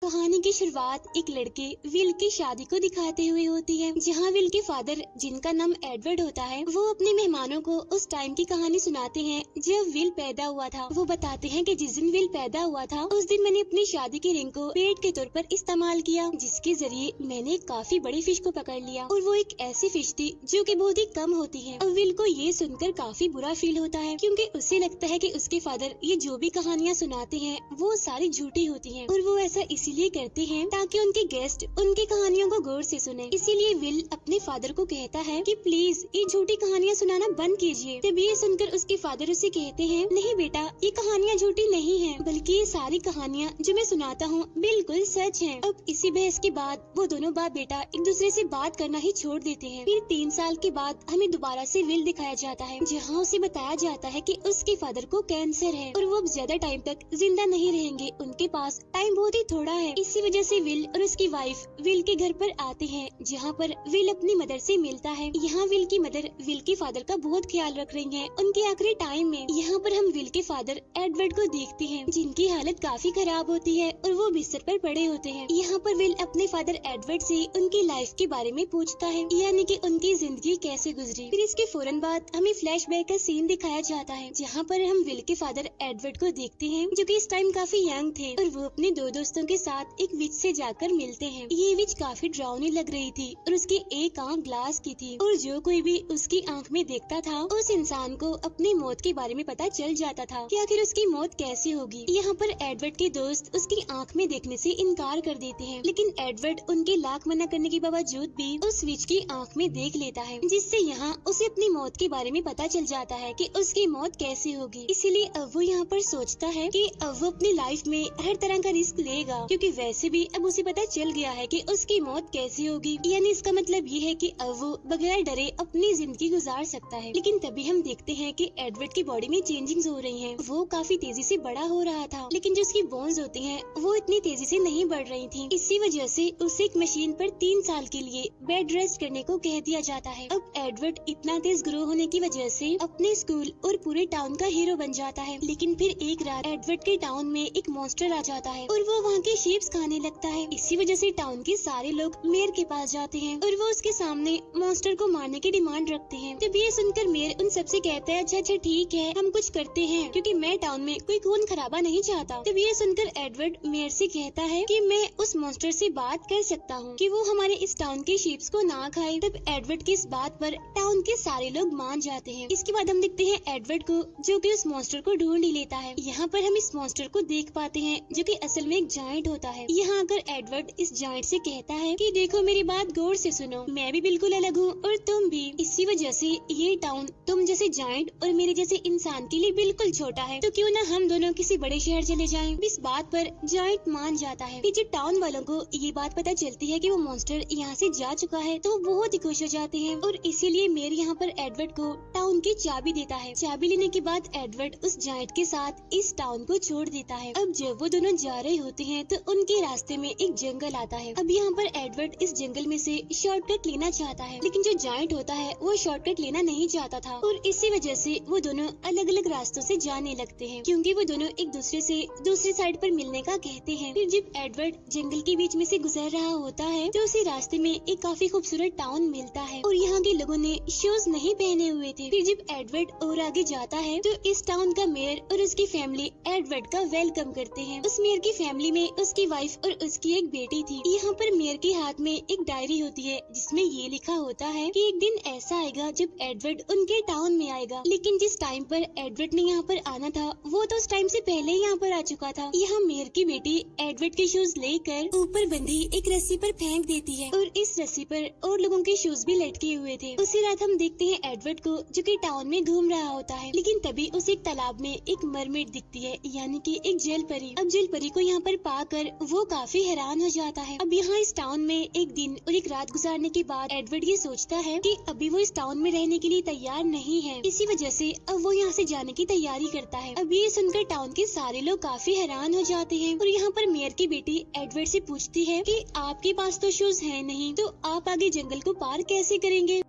कहानी की शुरुआत एक लड़के विल की शादी को दिखाते हुए होती है, जहाँ विल के फादर, जिनका नाम एडवर्ड होता है, वो अपने मेहमानों को उस टाइम की कहानी सुनाते हैं जब विल पैदा हुआ था। वो बताते हैं कि जिस दिन विल पैदा हुआ था उस दिन मैंने अपनी शादी की रिंग को पेट के तौर पर इस्तेमाल किया, जिसके जरिए मैंने एक काफी बड़ी फिश को पकड़ लिया और वो एक ऐसी फिश थी जो कि बहुत ही कम होती है। और विल को ये सुनकर काफी बुरा फील होता है, क्योंकि उसे लगता है कि उसके फादर ये जो भी कहानियाँ सुनाते हैं वो सारी झूठी होती हैं, और वो ऐसा इसीलिए करते हैं ताकि उनके गेस्ट उनकी कहानियों को गौर से सुने। इसीलिए विल अपने फादर को कहता है कि प्लीज ये झूठी कहानियाँ सुनाना बंद कीजिए। तब ये सुनकर उसके फादर उसे कहते हैं, नहीं बेटा, ये कहानियाँ झूठी नहीं है, बल्कि ये सारी कहानियाँ जो मैं सुनाता हूँ बिल्कुल सच है। अब इसी बहस के बाद वो दोनों बाप बेटा एक दूसरे से बात करना ही छोड़ देते हैं। फिर 3 साल के बाद हमें दोबारा से विल दिखाया जाता है, जहाँ उसे बताया जाता है कि उसके फादर को कैंसर है और वो अब ज्यादा टाइम तक जिंदा नहीं रहेंगे, उनके पास टाइम बहुत ही थोड़ा है। इसी वजह से विल और उसकी वाइफ विल के घर पर आते हैं, जहाँ पर विल अपनी मदर से मिलता है। यहाँ विल की मदर विल के फादर का बहुत ख्याल रख रही हैं उनके आखिरी टाइम में। यहाँ पर हम विल के फादर एडवर्ड को देखते हैं, जिनकी हालत काफी खराब होती है और वो बिस्तर पर पड़े होते हैं। यहाँ पर विल अपने फादर एडवर्ड से उनकी लाइफ के बारे में पूछता है, यानी कि उनकी जिंदगी कैसे गुजरी। फिर इसके फौरन बाद हमें फ्लैशबैक का सीन दिखाया जाता है, जहाँ पर हम विल के फादर एडवर्ड को देखते हैं, जो कि इस टाइम काफी यंग थे और वो अपने 2 दोस्तों के साथ एक विच से जाकर मिलते हैं। ये विच काफी डरावनी लग रही थी और उसकी एक आंख ग्लास की थी, और जो कोई भी उसकी आंख में देखता था उस इंसान को अपनी मौत के बारे में पता चल जाता था कि आखिर उसकी मौत कैसे होगी। यहाँ पर एडवर्ड के दोस्त उसकी आंख में देखने से इनकार कर देते हैं, लेकिन एडवर्ड उनके लाख मना करने के बावजूद भी उस विच की आंख में देख लेता है, जिससे यहाँ उसे अपनी मौत के बारे में पता चल जाता है कि उसकी मौत कैसे होगी। इसीलिए अब वो यहाँ पर सोचता है कि अब वो अपनी लाइफ में हर तरह का रिस्क लेगा, क्योंकि वैसे भी अब उसे पता चल गया है कि उसकी मौत कैसी होगी। यानी इसका मतलब ये है कि अब वो बगैर डरे अपनी जिंदगी गुजार सकता है। लेकिन तभी हम देखते हैं कि एडवर्ड की बॉडी में चेंजिंग्स हो रही हैं। वो काफी तेजी से बड़ा हो रहा था, लेकिन जो उसकी बोन्स होती हैं वो इतनी तेजी से नहीं बढ़ रही थी। इसी वजह से उसे एक मशीन पर 3 साल के लिए बेड रेस्ट करने को कह दिया जाता है। अब एडवर्ड इतना तेज ग्रो होने की वजह से अपने स्कूल और पूरे टाउन का हीरो बन जाता है। लेकिन फिर एक रात एडवर्ड के टाउन में एक मॉन्स्टर आ जाता है और वो वहाँ के शीप्स खाने लगता है। इसी वजह से टाउन के सारे लोग मेयर के पास जाते हैं और वो उसके सामने मॉन्स्टर को मारने की डिमांड रखते हैं। तब ये सुनकर मेयर उन सबसे कहता है, अच्छा ठीक है, हम कुछ करते हैं, क्योंकि मैं टाउन में कोई खून खराबा नहीं चाहता। तब ये सुनकर एडवर्ड मेयर से कहता है कि मैं उस मॉन्स्टर से बात कर सकता हूँ कि वो हमारे इस टाउन के शीप्स को ना खाए। तब एडवर्ड की इस बात पर टाउन के सारे लोग मान जाते हैं। इसके बाद हम देखते हैं एडवर्ड को, जो कि उस मॉन्स्टर को ढूंढ ही लेता है। यहाँ पर हम इस मॉन्स्टर को देख पाते हैं, जो कि असल में एक जायंट होता है। यहाँ आकर एडवर्ड इस जायंट से कहता है कि देखो, मेरी बात गौर से सुनो, मैं भी बिल्कुल अलग हूँ और तुम भी। इसी वजह से ये टाउन तुम जैसे जायंट और मेरे जैसे इंसान के लिए बिल्कुल छोटा है, तो क्यों ना हम दोनों किसी बड़े शहर चले जाएं। इस बात पर जायंट मान जाता है। फिर जब टाउन वालों को ये बात पता चलती है कि वो मॉन्स्टर यहाँ से जा चुका है, तो बहुत ही खुश हो जाते हैं और इसीलिए मेयर यहाँ पर एडवर्ड को टाउन की चाबी देता है। चाबी लेने के बाद एडवर्ड उस जायंट के साथ इस टाउन को छोड़ देता है। अब जब वो दोनों जा रहे होते हैं तो उनके रास्ते में एक जंगल आता है। अब यहाँ पर एडवर्ड इस जंगल में से शॉर्टकट लेना चाहता है, लेकिन जो जायंट होता है वो शॉर्टकट लेना नहीं चाहता था और इसी वजह से वो दोनों अलग अलग रास्तों से जाने लगते हैं, क्योंकि वो दोनों एक दूसरे से दूसरी साइड पर मिलने का कहते हैं। फिर जब एडवर्ड जंगल के बीच में से गुजर रहा होता है तो उसी रास्ते में एक काफी खूबसूरत टाउन मिलता है और यहाँ के लोगों ने शूज नहीं पहने हुए थे। फिर जब एडवर्ड और आगे जाता है तो इस टाउन का मेयर और उसकी फैमिली एडवर्ड का वेलकम करते हैं। उस मेयर की फैमिली में उसकी वाइफ और उसकी एक बेटी थी। यहाँ पर मेयर के हाथ में एक डायरी होती है, जिसमें ये लिखा होता है कि एक दिन ऐसा आएगा जब एडवर्ड उनके टाउन में आएगा। लेकिन जिस टाइम पर एडवर्ड ने यहाँ पर आना था वो तो उस टाइम से पहले ही यहाँ पर आ चुका था। यहाँ मेयर की बेटी एडवर्ड के शूज लेकर ऊपर बंधी एक रस्सी पर फेंक देती है और इस रस्सी पर और लोगों के शूज भी लटके हुए थे। उसी रात हम देखते हैं एडवर्ड को, जो कि टाउन में घूम रहा होता है, लेकिन तभी उसे एक तालाब में एक मरमेड दिखती है, यानी कि एक जल परी। अब जल परी को यहाँ पर पाकर वो काफी हैरान हो जाता है। अब यहाँ इस टाउन में एक दिन और एक रात गुजारने के बाद एडवर्ड ये सोचता है कि अभी वो इस टाउन में रहने के लिए तैयार नहीं है। इसी वजह से अब वो यहाँ से जाने की तैयारी करता है। अब ये सुनकर टाउन के सारे लोग काफी हैरान हो जाते हैं और यहाँ पर मेयर की बेटी एडवर्ड से पूछती है कि आपके पास तो शूज है नहीं, तो आप आगे जंगल को पार कैसे करेंगे।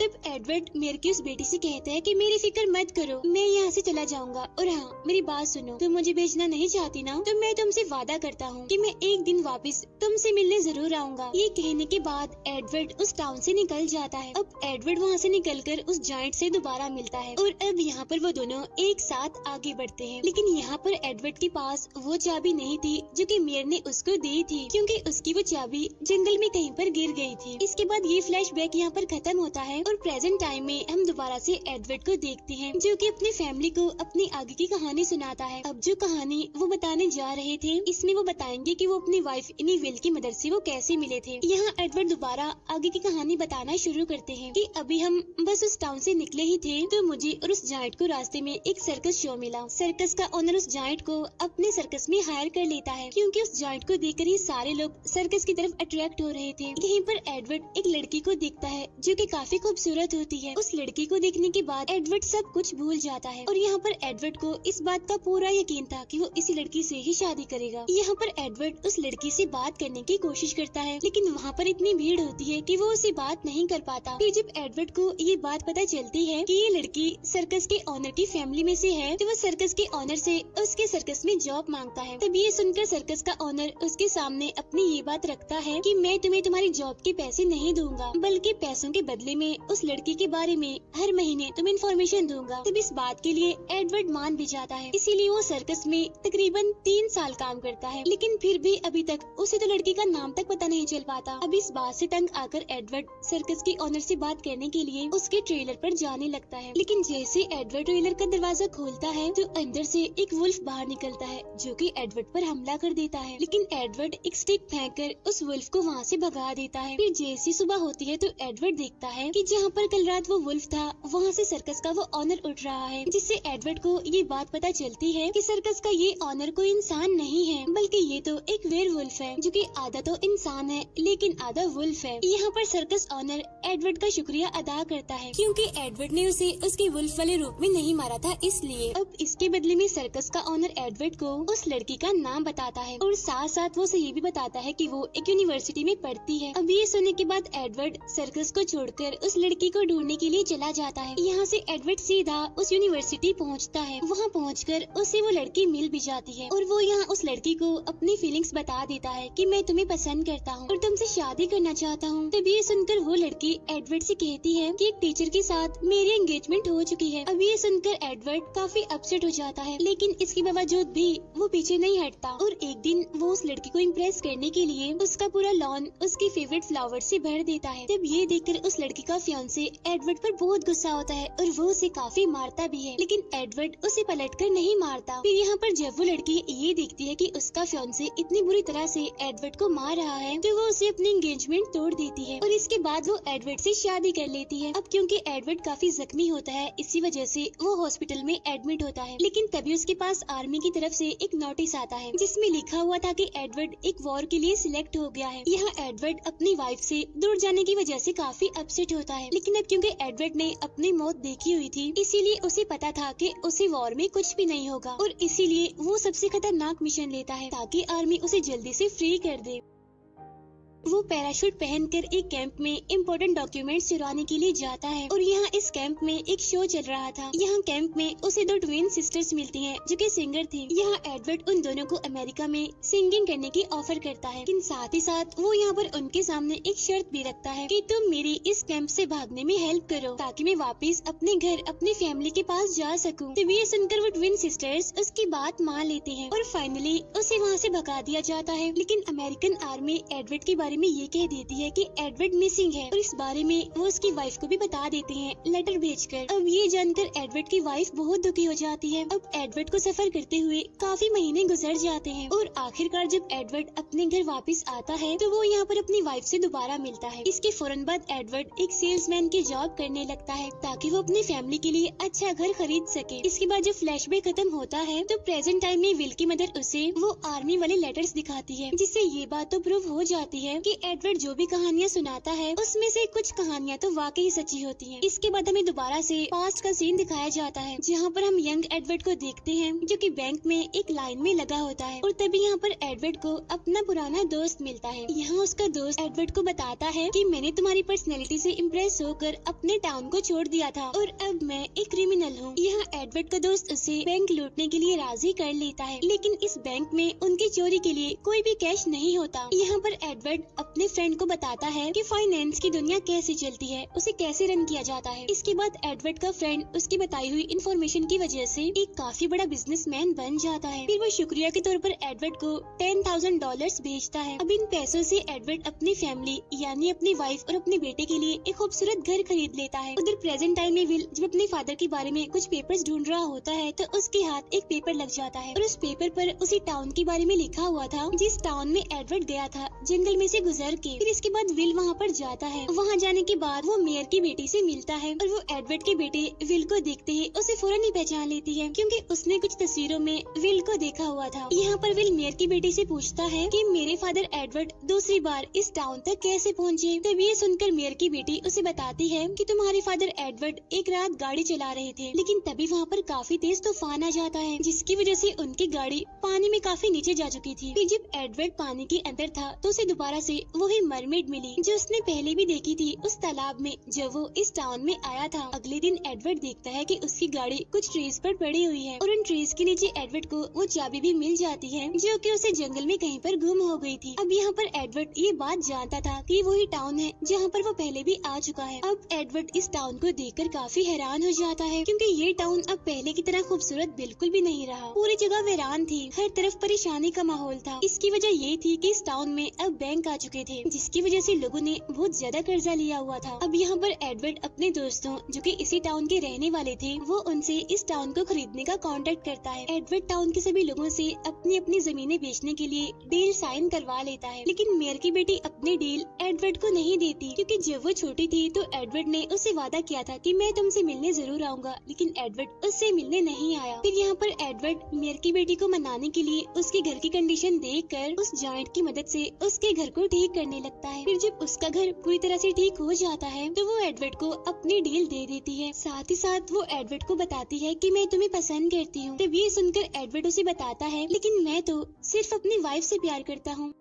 तब एडवर्ड मेयर की उस बेटी से कहता है कि मेरी फिक्र मत करो, मैं यहाँ से चला जाऊंगा। और हाँ, मेरी बात सुनो, तुम मुझे भेजना नहीं चाहती ना, तो मैं तुमसे वादा करता हूँ कि मैं एक दिन वापस तुमसे मिलने जरूर आऊंगा। ये कहने के बाद एडवर्ड उस टाउन से निकल जाता है। अब एडवर्ड वहाँ से निकलकर उस जायंट से दोबारा मिलता है और अब यहाँ पर वो दोनों एक साथ आगे बढ़ते हैं। लेकिन यहाँ पर एडवर्ड के पास वो चाबी नहीं थी जो कि मेयर ने उसको दी थी, क्योंकि उसकी वो चाबी जंगल में कहीं पर गिर गई थी। इसके बाद ये फ्लैशबैक यहाँ पर खत्म होता है और प्रेजेंट टाइम में हम दोबारा से एडवर्ड को देखते हैं, जो कि अपनी फैमिली को अपनी आगे की कहानी सुनाता है। अब जो कहानी वो बताने जा रहे थे, इसमें वो बताएंगे कि वो अपनी वाइफ इनी विल की मदद से वो कैसे मिले थे। यहाँ एडवर्ड दोबारा आगे की कहानी बताना शुरू करते हैं कि अभी हम बस उस टाउन से निकले ही थे तो मुझे और उस जायंट को रास्ते में एक सर्कस शो मिला। सर्कस का ओनर उस जायंट को अपने सर्कस में हायर कर लेता है, क्योंकि उस जायंट को देखकर ही सारे लोग सर्कस की तरफ अट्रैक्ट हो रहे थे। यहीं पर एडवर्ड एक लड़की को देखता है जो कि काफी खूबसूरत होती है। उस लड़की को देखने के बाद एडवर्ड सब कुछ भूल जाता है और यहाँ पर एडवर्ड को इस बात का पूरा यकीन था कि वो इसी लड़की से ही शादी करेगा। यहाँ पर एडवर्ड उस लड़की से बात करने की कोशिश करता है, लेकिन वहाँ पर इतनी भीड़ होती है कि वो उसे बात नहीं कर पाता। फिर जब एडवर्ड को ये बात पता चलती है कि ये लड़की सर्कस के ऑनर की फैमिली में से है, तो वो सर्कस के ऑनर से उसके सर्कस में जॉब मांगता है। तब ये सुनकर सर्कस का ऑनर उसके सामने अपनी ये बात रखता है कि मैं तुम्हें तुम्हारी जॉब के पैसे नहीं दूंगा, बल्कि पैसों के बदले में उस लड़की के बारे में हर महीने तुम्हें इन्फॉर्मेशन दूंगा। तब इस बात के लिए एडवर्ड मान भी जाता है। इसीलिए वो सर्कस में तकरीबन 3 साल काम करता है, लेकिन फिर भी अभी तक उसे तो लड़की का नाम तक पता नहीं चल पाता। अब इस बात से तंग आकर एडवर्ड सर्कस के ऑनर से बात करने के लिए उसके ट्रेलर पर जाने लगता है। लेकिन जैसे एडवर्ड ट्रेलर का दरवाजा खोलता है तो अंदर से एक वुल्फ बाहर निकलता है, जो कि एडवर्ड पर हमला कर देता है। लेकिन एडवर्ड एक स्टिक फेंककर उस वुल्फ को वहाँ से भगा देता है। फिर जैसी सुबह होती है तो एडवर्ड देखता है कि जहाँ पर कल रात वो वुल्फ था, वहाँ से सर्कस का वो ऑनर उठ रहा है, जिससे एडवर्ड को ये बात पता चलती है कि सर्कस का ये ऑनर कोई इंसान नहीं है, बल्कि ये तो एक वेयरवुल्फ है, जो कि आधा तो इंसान है लेकिन आधा वुल्फ है। यहाँ पर सर्कस ऑनर एडवर्ड का शुक्रिया अदा करता है, क्योंकि एडवर्ड ने उसे उसके वुल्फ वाले रूप में नहीं मारा था इसलिए। अब इसके बदले में सर्कस का ऑनर एडवर्ड को उस लड़की का नाम बताता है और साथ साथ वो उसे ये भी बताता है कि वो एक यूनिवर्सिटी में पढ़ती है। अब ये सुनने के बाद एडवर्ड सर्कस को छोड़कर उस लड़की को ढूंढने के लिए चला जाता है। यहाँ से एडवर्ड सीधा उस यूनिवर्सिटी पहुँचता है। वहाँ पहुँचकर उसे वो लड़की मिल भी जाती है और वो यहाँ उस लड़की को अपनी फीलिंग्स बता देता है कि मैं तुम्हें पसंद करता हूँ और तुमसे शादी करना चाहता हूँ। तब ये सुनकर वो लड़की एडवर्ड से कहती है कि एक टीचर के साथ मेरी एंगेजमेंट हो चुकी है। अब ये सुनकर एडवर्ड काफी अपसेट हो जाता है, लेकिन इसके बावजूद भी वो पीछे नहीं हटता और एक दिन वो उस लड़की को इम्प्रेस करने के लिए उसका पूरा लॉन उसकी फेवरेट फ्लावर से भर देता है। तब ये देखकर उस लड़की का फियांसे एडवर्ड पर बहुत गुस्सा होता है और वो उसे काफी मारता भी है, लेकिन एडवर्ड उसे पलटकर नहीं मारता। फिर यहाँ पर जब वो लड़की ये देखती है कि उसका फियांसे इतनी बुरी तरह से एडवर्ड को मार रहा है, तो वो उसे अपनी एंगेजमेंट तोड़ देती है और इसके बाद वो एडवर्ड से शादी कर लेती है। अब क्योंकि एडवर्ड काफी जख्मी होता है, इसी वजह से वो हॉस्पिटल में एडमिट होता है। लेकिन तभी उसके पास आर्मी की तरफ से एक नोटिस आता है जिसमें लिखा हुआ था कि एडवर्ड एक वॉर के लिए सिलेक्ट हो गया है। यहाँ एडवर्ड अपनी वाइफ से दूर जाने की वजह से काफी अपसेट होता है, लेकिन अब क्योंकि एडवर्ड ने अपनी मौत देखी हुई थी, इसीलिए उसे पता था कि उसे वॉर में कुछ भी नहीं होगा और इसीलिए वो सबसे खतरनाक मिशन लेता है ताकि आर्मी उसे जल्दी से फ्री कर दे। वो पैराशूट पहनकर एक कैंप में इम्पोर्टेंट डॉक्यूमेंट्स चुराने के लिए जाता है और यहाँ इस कैंप में एक शो चल रहा था। यहाँ कैंप में उसे 2 ट्विन सिस्टर्स मिलती हैं जो कि सिंगर थी। यहाँ एडवर्ड उन दोनों को अमेरिका में सिंगिंग करने की ऑफर करता है, लेकिन साथ ही साथ वो यहाँ पर उनके सामने एक शर्त भी रखता है कि तुम मेरी इस कैंप से भागने में हेल्प करो ताकि मैं वापस अपने घर अपनी फैमिली के पास जा सकूँ। तब ये सुनकर वो ट्विन सिस्टर्स उसकी बात मान लेते हैं और फाइनली उसे वहाँ से भगा दिया जाता है। लेकिन अमेरिकन आर्मी एडवर्ड के बारे में ये कह देती है कि एडवर्ड मिसिंग है और इस बारे में वो उसकी वाइफ को भी बता देते हैं लेटर भेजकर। अब ये जानकर एडवर्ड की वाइफ बहुत दुखी हो जाती है। अब एडवर्ड को सफर करते हुए काफी महीने गुजर जाते हैं और आखिरकार जब एडवर्ड अपने घर वापस आता है तो वो यहाँ पर अपनी वाइफ से दोबारा मिलता है। इसके फौरन बाद एडवर्ड एक सेल्समैन की जॉब करने लगता है ताकि वो अपनी फैमिली के लिए अच्छा घर खरीद सके। इसके बाद जब फ्लैशबैक खत्म होता है तो प्रेजेंट टाइम में विल की मदर उसे वो आर्मी वाले लेटर्स दिखाती है, जिससे ये बात तो प्रूव हो जाती है कि एडवर्ड जो भी कहानियाँ सुनाता है उसमें से कुछ कहानियाँ तो वाकई सच्ची होती हैं। इसके बाद हमें दोबारा से पास्ट का सीन दिखाया जाता है, जहाँ पर हम यंग एडवर्ड को देखते हैं जो कि बैंक में एक लाइन में लगा होता है। और तभी यहाँ पर एडवर्ड को अपना पुराना दोस्त मिलता है। यहाँ उसका दोस्त एडवर्ड को बताता है कि मैंने तुम्हारी पर्सनैलिटी से इम्प्रेस होकर अपने टाउन को छोड़ दिया था और अब मैं एक क्रिमिनल हूँ। यहाँ एडवर्ड का दोस्त उसे बैंक लूटने के लिए राजी कर लेता है, लेकिन इस बैंक में उनकी चोरी के लिए कोई भी कैश नहीं होता। यहाँ पर एडवर्ड अपने फ्रेंड को बताता है कि फाइनेंस की दुनिया कैसे चलती है, उसे कैसे रन किया जाता है। इसके बाद एडवर्ड का फ्रेंड उसकी बताई हुई इन्फॉर्मेशन की वजह से एक काफी बड़ा बिजनेसमैन बन जाता है। फिर वो शुक्रिया के तौर पर एडवर्ड को $10,000 भेजता है। अब इन पैसों से एडवर्ड अपनी फैमिली यानी अपनी वाइफ और अपने बेटे के लिए एक खूबसूरत घर खरीद लेता है। उधर प्रेजेंट टाइम में विल जब अपने फादर के बारे में कुछ पेपर्स ढूंढ रहा होता है तो उसके हाथ एक पेपर लग जाता है और उस पेपर पर उसी टाउन के बारे में लिखा हुआ था जिस टाउन में एडवर्ड गया था जंगल में से गुजर के। फिर इसके बाद विल वहाँ पर जाता है। वहाँ जाने के बाद वो मेयर की बेटी से मिलता है और वो एडवर्ड के बेटे विल को देखते ही उसे फौरन ही पहचान लेती है, क्योंकि उसने कुछ तस्वीरों में विल को देखा हुआ था। यहाँ पर विल मेयर की बेटी से पूछता है कि मेरे फादर एडवर्ड दूसरी बार इस टाउन तक कैसे पहुँचे। तभी ये सुनकर मेयर की बेटी उसे बताती है कि तुम्हारे फादर एडवर्ड एक रात गाड़ी चला रहे थे, लेकिन तभी वहाँ पर काफी तेज तूफान आ जाता है जिसकी वजह से उनकी गाड़ी पानी में काफी नीचे जा चुकी थी। फिर जब एडवर्ड पानी के अंदर था तो उसे दोबारा से वही मरमेड मिली जो उसने पहले भी देखी थी उस तालाब में जब वो इस टाउन में आया था। अगले दिन एडवर्ड देखता है कि उसकी गाड़ी कुछ ट्रीज पर पड़ी हुई है और उन ट्रीज के नीचे एडवर्ड को वो चाबी भी मिल जाती है जो कि उसे जंगल में कहीं पर गुम हो गई थी। अब यहाँ पर एडवर्ड ये बात जानता था कि वही टाउन है जहाँ पर वो पहले भी आ चुका है। अब एडवर्ड इस टाउन को देखकर काफी हैरान हो जाता है, क्योंकि ये टाउन अब पहले की तरह खूबसूरत बिल्कुल भी नहीं रहा। पूरी जगह वीरान थी, हर तरफ परेशानी का माहौल था। इसकी वजह ये थी कि इस टाउन में अब बैंक आ चुके थे, जिसकी वजह से लोगों ने बहुत ज्यादा कर्जा लिया हुआ था। अब यहाँ पर एडवर्ड अपने दोस्तों जो कि इसी टाउन के रहने वाले थे वो उनसे इस टाउन को खरीदने का कांटेक्ट करता है। एडवर्ड टाउन के सभी लोगों से अपनी अपनी जमीनें बेचने के लिए डील साइन करवा लेता है, लेकिन मेयर की बेटी अपनी डील एडवर्ड को नहीं देती, क्योंकि जब वो छोटी थी तो एडवर्ड ने उससे वादा किया था कि मैं तुमसे मिलने जरूर आऊंगा, लेकिन एडवर्ड उससे मिलने नहीं आया। फिर यहाँ पर एडवर्ड मेयर की बेटी को मनाने के लिए उसके घर की कंडीशन देखकर उस जॉइंट की मदद से उसके घर को ठीक करने लगता है। फिर जब उसका घर पूरी तरह से ठीक हो जाता है तो वो एडवर्ड को अपनी डील दे देती है। साथ ही साथ वो एडवर्ड को बताती है कि मैं तुम्हें पसंद करती हूँ। तब ये सुनकर एडवर्ड उसे बताता है लेकिन मैं तो सिर्फ अपनी वाइफ से प्यार करता हूँ।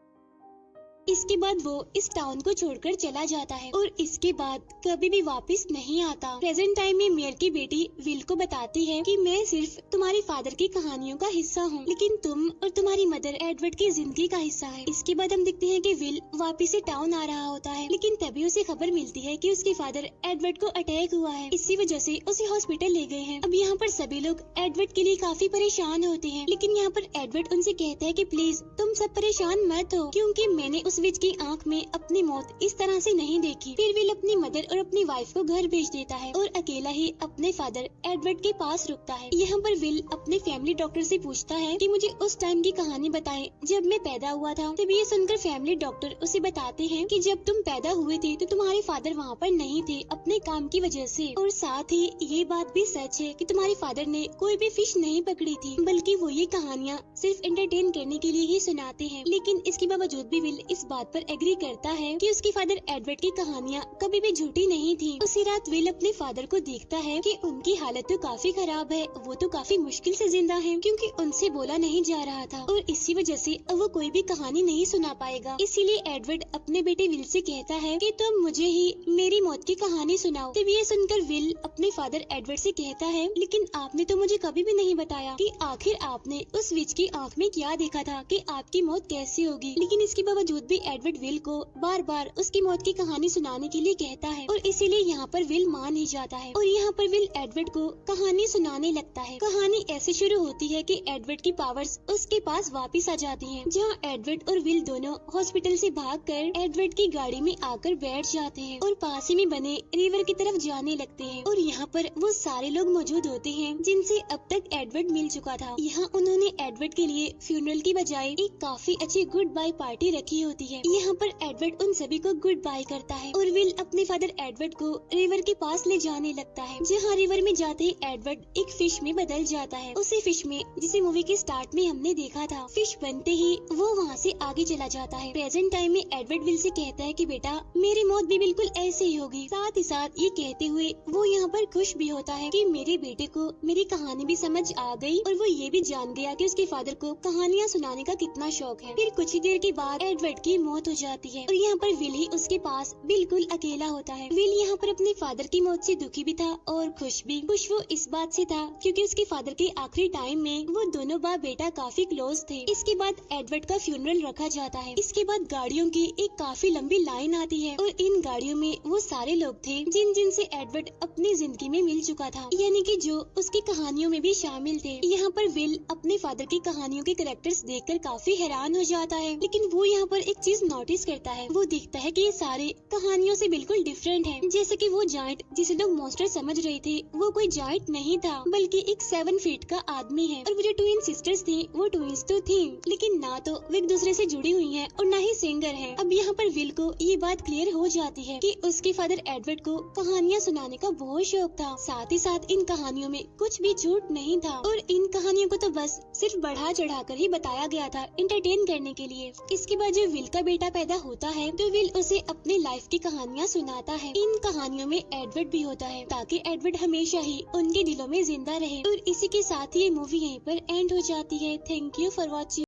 इसके बाद वो इस टाउन को छोड़कर चला जाता है और इसके बाद कभी भी वापस नहीं आता। प्रेजेंट टाइम में मेयर की बेटी विल को बताती है कि मैं सिर्फ तुम्हारे फादर की कहानियों का हिस्सा हूँ, लेकिन तुम और तुम्हारी मदर एडवर्ड की जिंदगी का हिस्सा है। इसके बाद हम देखते हैं कि विल वापस से टाउन आ रहा होता है, लेकिन तभी उसे खबर मिलती है कि उसके फादर एडवर्ड को अटैक हुआ है। इसी वजह से उसे हॉस्पिटल ले गए हैं। अब यहाँ पर सभी लोग एडवर्ड के लिए काफी परेशान होते हैं, लेकिन यहाँ पर एडवर्ड उनसे कहता है कि प्लीज तुम सब परेशान मत हो, क्योंकि मैंने उस विच की आंख में अपनी मौत इस तरह से नहीं देखी। फिर विल अपनी मदर और अपनी वाइफ को घर भेज देता है और अकेला ही अपने फादर एडवर्ड के पास रुकता है। यहाँ पर विल अपने फैमिली डॉक्टर से पूछता है कि मुझे उस टाइम की कहानी बताएं जब मैं पैदा हुआ था। तब ये सुनकर फैमिली डॉक्टर उसे बताते हैं कि जब तुम पैदा हुए थे तो तुम्हारे फादर वहाँ पर नहीं थे अपने काम की वजह से, और साथ ही ये बात भी सच है कि तुम्हारे फादर ने कोई भी फिश नहीं पकड़ी थी, बल्कि वो ये कहानियाँ सिर्फ एंटरटेन करने के लिए ही सुनाते हैं। लेकिन इसके बावजूद भी विल इस बात पर एग्री करता है कि उसके फादर एडवर्ड की कहानियाँ कभी भी झूठी नहीं थी। उसी रात विल अपने फादर को देखता है कि उनकी हालत तो काफी खराब है, वो तो काफी मुश्किल से जिंदा है, क्योंकि उनसे बोला नहीं जा रहा था और इसी वजह से अब वो कोई भी कहानी नहीं सुना पाएगा। इसीलिए एडवर्ड अपने बेटे विल से कहता है कि तुम मुझे ही मेरी मौत की कहानी सुनाओ। तब ये सुनकर विल अपने फादर एडवर्ड से कहता है लेकिन आपने तो मुझे कभी भी नहीं बताया कि आखिर आपने उस विच की आंख में क्या देखा था कि आपकी मौत कैसे होगी। लेकिन इसके बावजूद भी एडवर्ड विल को बार बार उसकी मौत की कहानी सुनाने के लिए कहता है और इसीलिए यहाँ पर विल मान ही जाता है और यहाँ पर विल एडवर्ड को कहानी सुनाने लगता है। कहानी ऐसे शुरू होती है कि एडवर्ड की पावर्स उसके पास वापस आ जाती हैं, जहाँ एडवर्ड और विल दोनों हॉस्पिटल से भागकर एडवर्ड की गाड़ी में आकर बैठ जाते हैं और पास ही में बने रिवर की तरफ जाने लगते हैं। और यहाँ पर वो सारे लोग मौजूद होते हैं जिनसे अब तक एडवर्ड मिल चुका था। यहाँ उन्होंने एडवर्ड के लिए फ्यूनरल की बजाय एक काफी अच्छी गुड बाय पार्टी रखी होती होती है। यहाँ पर एडवर्ड उन सभी को गुड बाय करता है और विल अपने फादर एडवर्ड को रिवर के पास ले जाने लगता है, जहाँ रिवर में जाते ही एडवर्ड एक फिश में बदल जाता है, उसी फिश में जिसे मूवी के स्टार्ट में हमने देखा था। फिश बनते ही वो वहाँ से आगे चला जाता है। प्रेजेंट टाइम में एडवर्ड विल से कहता है कि बेटा मेरी मौत भी बिल्कुल ऐसे ही होगी। साथ ही साथ ये कहते हुए वो यहाँ पर खुश भी होता है कि मेरे बेटे को मेरी कहानी भी समझ आ गई और वो ये भी जान गया कि उसके फादर को कहानियाँ सुनाने का कितना शौक है। फिर कुछ ही देर के बाद एडवर्ड की मौत हो जाती है और यहाँ पर विल ही उसके पास बिल्कुल अकेला होता है। विल यहाँ पर अपने फादर की मौत से दुखी भी था और खुश भी। खुश वो इस बात से था क्योंकि उसके फादर के आखिरी टाइम में वो दोनों बाप बेटा काफी क्लोज थे। इसके बाद एडवर्ड का फ्यूनरल रखा जाता है। इसके बाद गाड़ियों की एक काफी लंबी लाइन आती है और इन गाड़ियों में वो सारे लोग थे जिन से एडवर्ड अपनी जिंदगी में मिल चुका था, यानी कि जो उसकी कहानियों में भी शामिल थे। यहाँ पर विल अपने फादर की कहानियों के कैरेक्टर्स देखकर काफी हैरान हो जाता है, लेकिन वो यहाँ पर एक चीज नोटिस करता है। वो देखता है कि ये सारे कहानियों से बिल्कुल डिफरेंट है। जैसे कि वो जायंट जिसे लोग मॉन्स्टर समझ रहे थे वो कोई जायंट नहीं था, बल्कि एक 7 फीट का आदमी है। और वो जो ट्विन सिस्टर्स थी वो ट्विंस तो थी, लेकिन ना तो वो एक दूसरे से जुड़ी हुई है और ना ही सिंगर है। अब यहाँ पर विल को ये बात क्लियर हो जाती है कि उसके फादर एडवर्ड को कहानियाँ सुनाने का बहुत शौक था। साथ ही साथ इन कहानियों में कुछ भी झूठ नहीं था और इन कहानियों को तो बस सिर्फ बढ़ा चढ़ा कर ही बताया गया था एंटरटेन करने के लिए। इसके बाद जब विल का बेटा पैदा होता है तो विल उसे अपने लाइफ की कहानियाँ सुनाता है। इन कहानियों में एडवर्ड भी होता है ताकि एडवर्ड हमेशा ही उनके दिलों में जिंदा रहे। और इसी के साथ ही ये मूवी यहीं पर एंड हो जाती है। Thank you for watching.